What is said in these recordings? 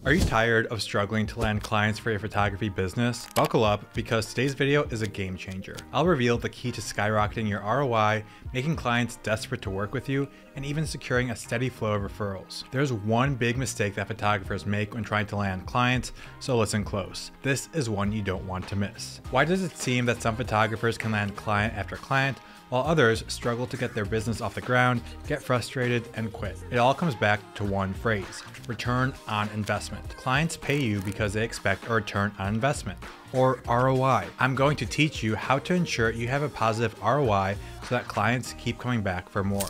Are you tired of struggling to land clients for your photography business? Buckle up because today's video is a game changer. I'll reveal the key to skyrocketing your ROI, making clients desperate to work with you, and even securing a steady flow of referrals. There's one big mistake that photographers make when trying to land clients, so listen close. This is one you don't want to miss. Why does it seem that some photographers can land client after client, while others struggle to get their business off the ground, get frustrated, and quit? It all comes back to one phrase: return on investment. Clients pay you because they expect a return on investment, or ROI. I'm going to teach you how to ensure you have a positive ROI so that clients keep coming back for more.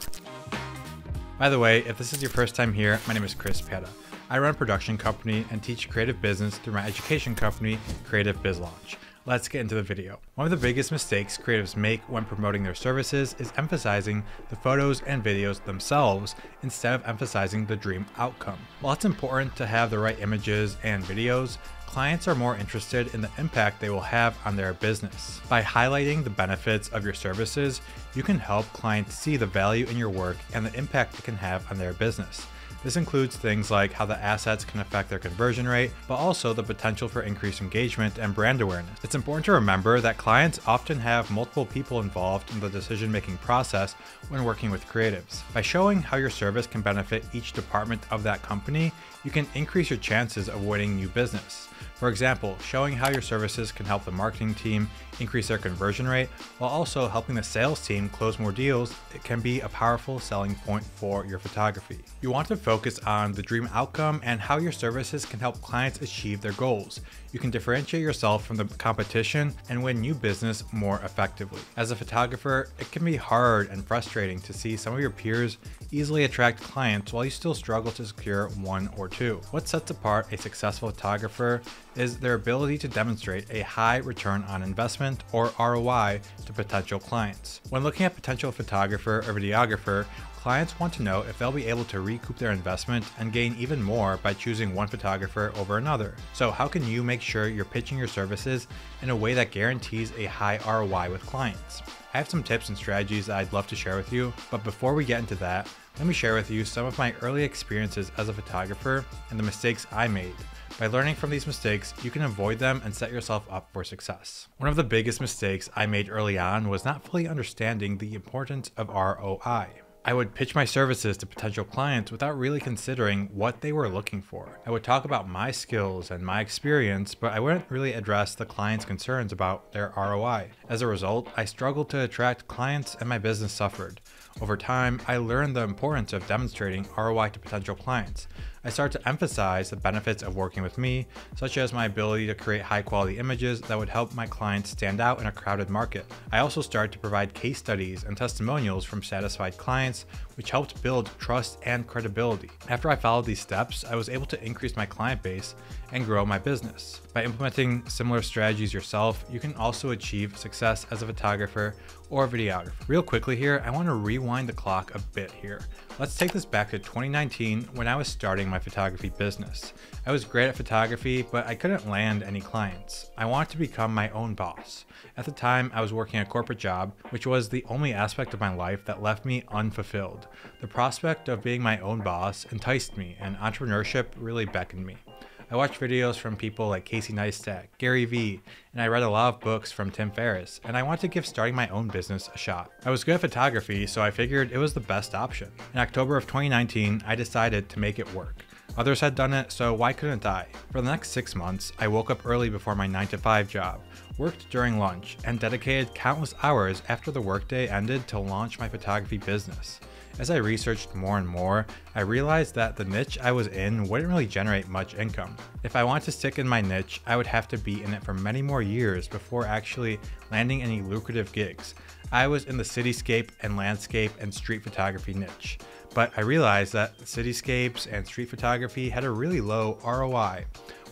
By the way, if this is your first time here, my name is Chris Pieta. I run a production company and teach creative business through my education company, Creative Biz Launch. Let's get into the video. One of the biggest mistakes creatives make when promoting their services is emphasizing the photos and videos themselves instead of emphasizing the dream outcome. While it's important to have the right images and videos, clients are more interested in the impact they will have on their business. By highlighting the benefits of your services, you can help clients see the value in your work and the impact it can have on their business. This includes things like how the assets can affect their conversion rate, but also the potential for increased engagement and brand awareness. It's important to remember that clients often have multiple people involved in the decision-making process when working with creatives. By showing how your service can benefit each department of that company, you can increase your chances of winning new business. For example, showing how your services can help the marketing team increase their conversion rate while also helping the sales team close more deals, it can be a powerful selling point for your photography. You want to focus on the dream outcome and how your services can help clients achieve their goals. You can differentiate yourself from the competition and win new business more effectively. As a photographer, it can be hard and frustrating to see some of your peers easily attract clients while you still struggle to secure one or two. What sets apart a successful photographer is their ability to demonstrate a high return on investment, or ROI, to potential clients. When looking at potential photographer or videographer, clients want to know if they'll be able to recoup their investment and gain even more by choosing one photographer over another. So how can you make sure you're pitching your services in a way that guarantees a high ROI with clients? I have some tips and strategies that I'd love to share with you, but before we get into that, let me share with you some of my early experiences as a photographer and the mistakes I made. By learning from these mistakes, you can avoid them and set yourself up for success. One of the biggest mistakes I made early on was not fully understanding the importance of ROI. I would pitch my services to potential clients without really considering what they were looking for. I would talk about my skills and my experience, but I wouldn't really address the client's concerns about their ROI. As a result, I struggled to attract clients and my business suffered. Over time, I learned the importance of demonstrating ROI to potential clients. I started to emphasize the benefits of working with me, such as my ability to create high-quality images that would help my clients stand out in a crowded market. I also started to provide case studies and testimonials from satisfied clients, which helped build trust and credibility. After I followed these steps, I was able to increase my client base and grow my business. By implementing similar strategies yourself, you can also achieve success as a photographer or videographer. Real quickly here, I want to rewind the clock a bit here. Let's take this back to 2019 when I was starting my photography business. I was great at photography, but I couldn't land any clients. I wanted to become my own boss. At the time, I was working a corporate job, which was the only aspect of my life that left me unfulfilled. The prospect of being my own boss enticed me, and entrepreneurship really beckoned me. I watched videos from people like Casey Neistat, Gary Vee, and I read a lot of books from Tim Ferriss, and I wanted to give starting my own business a shot. I was good at photography, so I figured it was the best option. In October of 2019, I decided to make it work. Others had done it, so why couldn't I? For the next 6 months, I woke up early before my 9-to-5 job, worked during lunch, and dedicated countless hours after the workday ended to launch my photography business. As I researched more and more, I realized that the niche I was in wouldn't really generate much income. If I wanted to stick in my niche, I would have to be in it for many more years before actually landing any lucrative gigs. I was in the cityscape and landscape and street photography niche, but I realized that cityscapes and street photography had a really low ROI.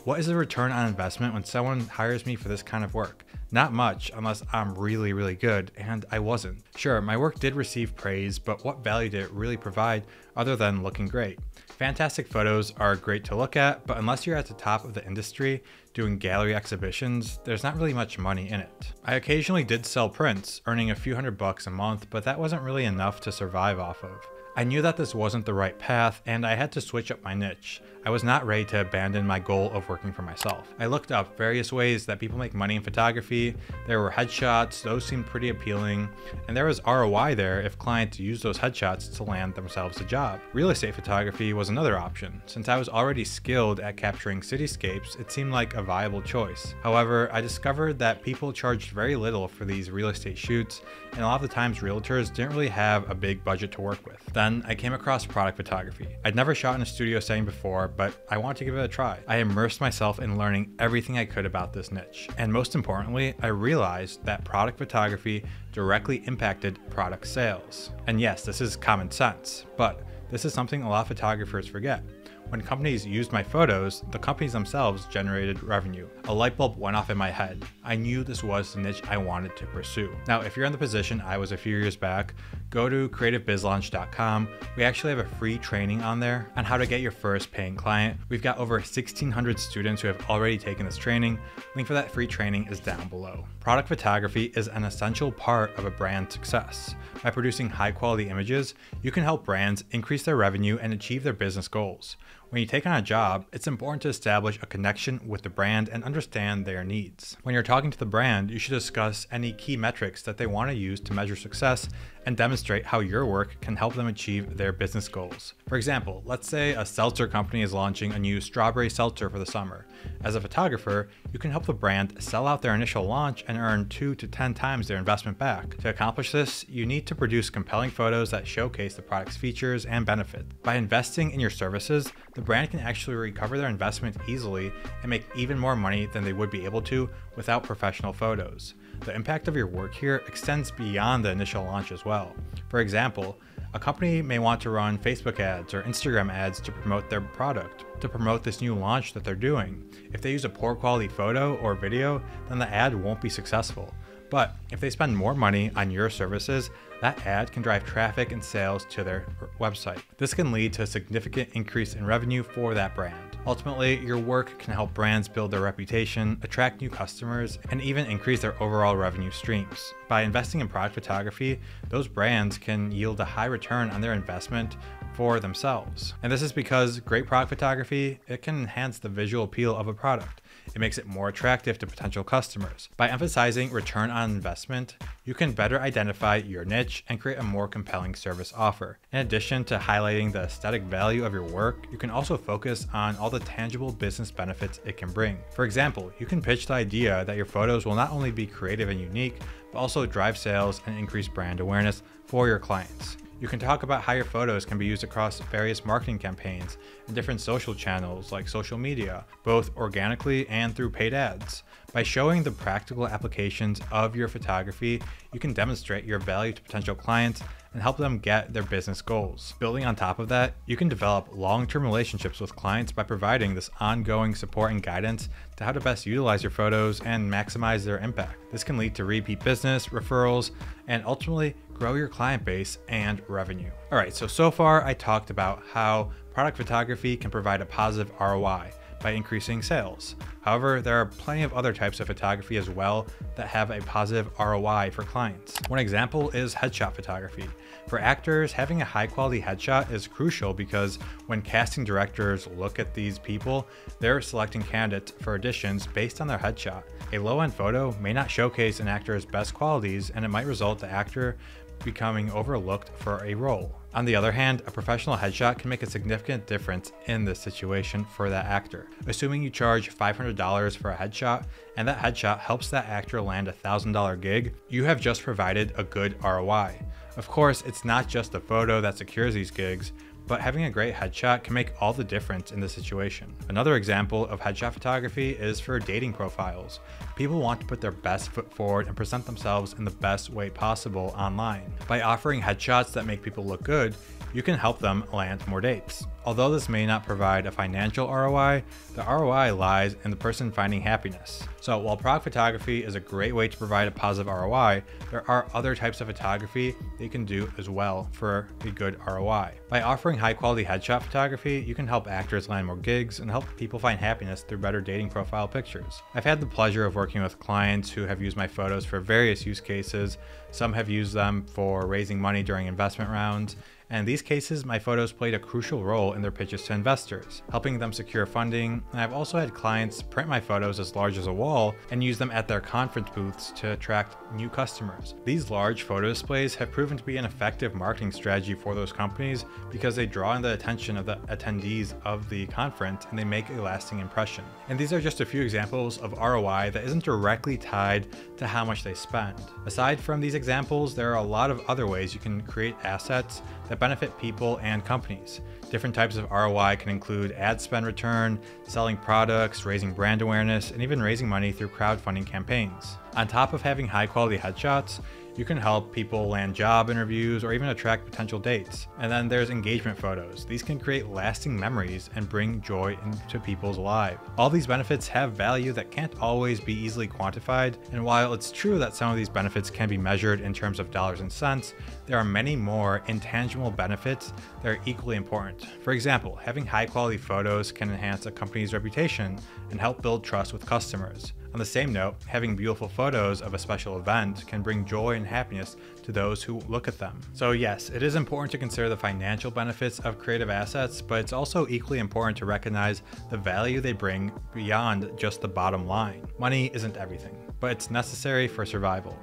What is the return on investment when someone hires me for this kind of work? Not much, unless I'm really good, and I wasn't. Sure, my work did receive praise, but what value did it really provide other than looking great? Fantastic photos are great to look at, but unless you're at the top of the industry doing gallery exhibitions, there's not really much money in it. I occasionally did sell prints, earning a few $100 a month, but that wasn't really enough to survive off of. I knew that this wasn't the right path and I had to switch up my niche. I was not ready to abandon my goal of working for myself. I looked up various ways that people make money in photography. There were headshots, those seemed pretty appealing, and there was ROI there if clients used those headshots to land themselves a job. Real estate photography was another option. Since I was already skilled at capturing cityscapes, it seemed like a viable choice. However, I discovered that people charged very little for these real estate shoots, and a lot of the times realtors didn't really have a big budget to work with. Then I came across product photography. I'd never shot in a studio setting before, but I wanted to give it a try. I immersed myself in learning everything I could about this niche. And most importantly, I realized that product photography directly impacted product sales. And yes, this is common sense, but this is something a lot of photographers forget. When companies used my photos, the companies themselves generated revenue. A light bulb went off in my head. I knew this was the niche I wanted to pursue. Now, if you're in the position I was a few years back, go to creativebizlaunch.com. We actually have a free training on there on how to get your first paying client. We've got over 1,600 students who have already taken this training. Link for that free training is down below. Product photography is an essential part of a brand's success. By producing high quality images, you can help brands increase their revenue and achieve their business goals. When you take on a job, it's important to establish a connection with the brand and understand their needs. When you're talking to the brand, you should discuss any key metrics that they want to use to measure success and demonstrate how your work can help them achieve their business goals. For example, let's say a seltzer company is launching a new strawberry seltzer for the summer. As a photographer, you can help the brand sell out their initial launch and earn 2 to 10 times their investment back. To accomplish this, you need to produce compelling photos that showcase the product's features and benefits. By investing in your services, the brand can actually recover their investment easily and make even more money than they would be able to without professional photos. The impact of your work here extends beyond the initial launch as well. For example, a company may want to run Facebook ads or Instagram ads to promote their product, to promote this new launch that they're doing. If they use a poor quality photo or video, then the ad won't be successful. But if they spend more money on your services, that ad can drive traffic and sales to their website. This can lead to a significant increase in revenue for that brand. Ultimately, your work can help brands build their reputation, attract new customers, and even increase their overall revenue streams. By investing in product photography, those brands can yield a high return on their investment for themselves. And this is because great product photography, it can enhance the visual appeal of a product. It makes it more attractive to potential customers. By emphasizing return on investment, you can better identify your niche and create a more compelling service offer. In addition to highlighting the aesthetic value of your work, you can also focus on all the tangible business benefits it can bring. For example, you can pitch the idea that your photos will not only be creative and unique, but also drive sales and increase brand awareness for your clients. You can talk about how your photos can be used across various marketing campaigns and different social channels like social media, both organically and through paid ads. By showing the practical applications of your photography, you can demonstrate your value to potential clients and help them get their business goals. Building on top of that, you can develop long-term relationships with clients by providing this ongoing support and guidance to how to best utilize your photos and maximize their impact. This can lead to repeat business, referrals, and ultimately grow your client base and revenue. All right, so far I talked about how product photography can provide a positive ROI by increasing sales. However, there are plenty of other types of photography as well that have a positive ROI for clients. One example is headshot photography. For actors, having a high quality headshot is crucial because when casting directors look at these people, they're selecting candidates for auditions based on their headshot. A low-end photo may not showcase an actor's best qualities, and it might result the actor becoming overlooked for a role. On the other hand, a professional headshot can make a significant difference in this situation for that actor. Assuming you charge $500 for a headshot, and that headshot helps that actor land a $1,000 gig, you have just provided a good ROI. Of course, it's not just the photo that secures these gigs, but having a great headshot can make all the difference in the situation. Another example of headshot photography is for dating profiles. People want to put their best foot forward and present themselves in the best way possible online. By offering headshots that make people look good, you can help them land more dates. Although this may not provide a financial ROI, the ROI lies in the person finding happiness. So while product photography is a great way to provide a positive ROI, there are other types of photography that you can do as well for a good ROI. By offering high quality headshot photography, you can help actors land more gigs and help people find happiness through better dating profile pictures. I've had the pleasure of working with clients who have used my photos for various use cases. Some have used them for raising money during investment rounds, And in these cases, my photos played a crucial role in their pitches to investors, helping them secure funding. And I've also had clients print my photos as large as a wall and use them at their conference booths to attract new customers. These large photo displays have proven to be an effective marketing strategy for those companies because they draw in the attention of the attendees of the conference and they make a lasting impression. And these are just a few examples of ROI that isn't directly tied to how much they spend. Aside from these examples, there are a lot of other ways you can create assets that benefit people and companies. Different types of ROI can include ad spend return, selling products, raising brand awareness, and even raising money through crowdfunding campaigns. On top of having high quality headshots, you can help people land job interviews or even attract potential dates. And then there's engagement photos. These can create lasting memories and bring joy into people's lives. All these benefits have value that can't always be easily quantified. And while it's true that some of these benefits can be measured in terms of dollars and cents, there are many more intangible benefits that are equally important. For example, having high quality photos can enhance a company's reputation and help build trust with customers. On the same note, having beautiful photos of a special event can bring joy and happiness to those who look at them. So yes, it is important to consider the financial benefits of creative assets, but it's also equally important to recognize the value they bring beyond just the bottom line. Money isn't everything, but it's necessary for survival.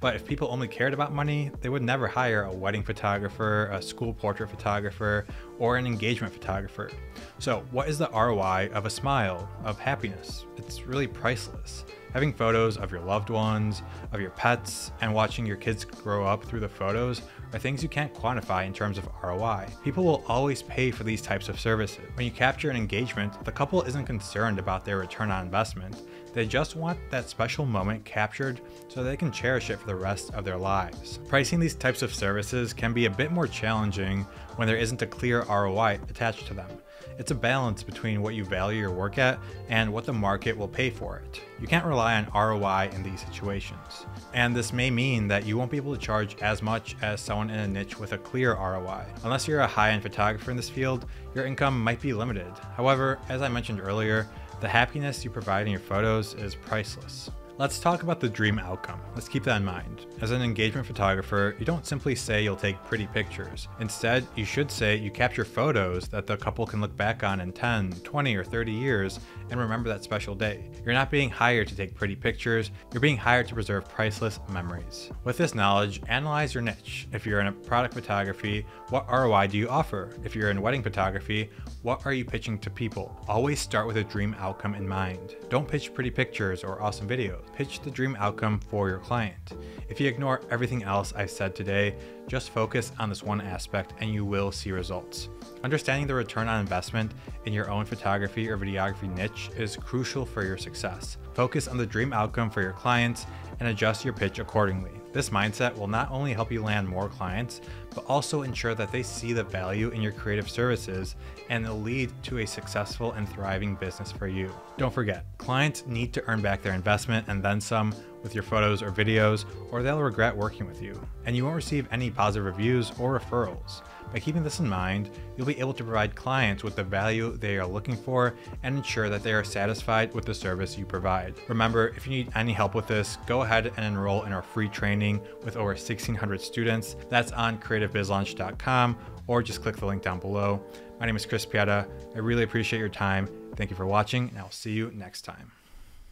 But if people only cared about money, they would never hire a wedding photographer, a school portrait photographer, or an engagement photographer. So what is the ROI of a smile, of happiness? It's really priceless. Having photos of your loved ones, of your pets, and watching your kids grow up through the photos are things you can't quantify in terms of ROI. People will always pay for these types of services. When you capture an engagement, the couple isn't concerned about their return on investment. They just want that special moment captured so they can cherish it for the rest of their lives. Pricing these types of services can be a bit more challenging when there isn't a clear ROI attached to them. It's a balance between what you value your work at and what the market will pay for it. You can't rely on ROI in these situations. And this may mean that you won't be able to charge as much as someone in a niche with a clear ROI. Unless you're a high-end photographer in this field, your income might be limited. However, as I mentioned earlier, the happiness you provide in your photos is priceless. Let's talk about the dream outcome. Let's keep that in mind. As an engagement photographer, you don't simply say you'll take pretty pictures. Instead, you should say you capture photos that the couple can look back on in 10, 20, or 30 years and remember that special day. You're not being hired to take pretty pictures, you're being hired to preserve priceless memories. With this knowledge, analyze your niche. If you're in product photography, what ROI do you offer? If you're in wedding photography, what are you pitching to people? Always start with a dream outcome in mind. Don't pitch pretty pictures or awesome videos. Pitch the dream outcome for your client. If you ignore everything else I've said today, just focus on this one aspect and you will see results. Understanding the return on investment in your own photography or videography niche is crucial for your success. Focus on the dream outcome for your clients and adjust your pitch accordingly. This mindset will not only help you land more clients, but also ensure that they see the value in your creative services and it'll lead to a successful and thriving business for you. Don't forget, clients need to earn back their investment and then some with your photos or videos, or they'll regret working with you, and you won't receive any positive reviews or referrals. By keeping this in mind, you'll be able to provide clients with the value they are looking for and ensure that they are satisfied with the service you provide. Remember, if you need any help with this, go ahead and enroll in our free training with over 1,600 students. That's on creativebizlaunch.com, or just click the link down below. My name is Chris Pieta. I really appreciate your time. Thank you for watching, and I'll see you next time.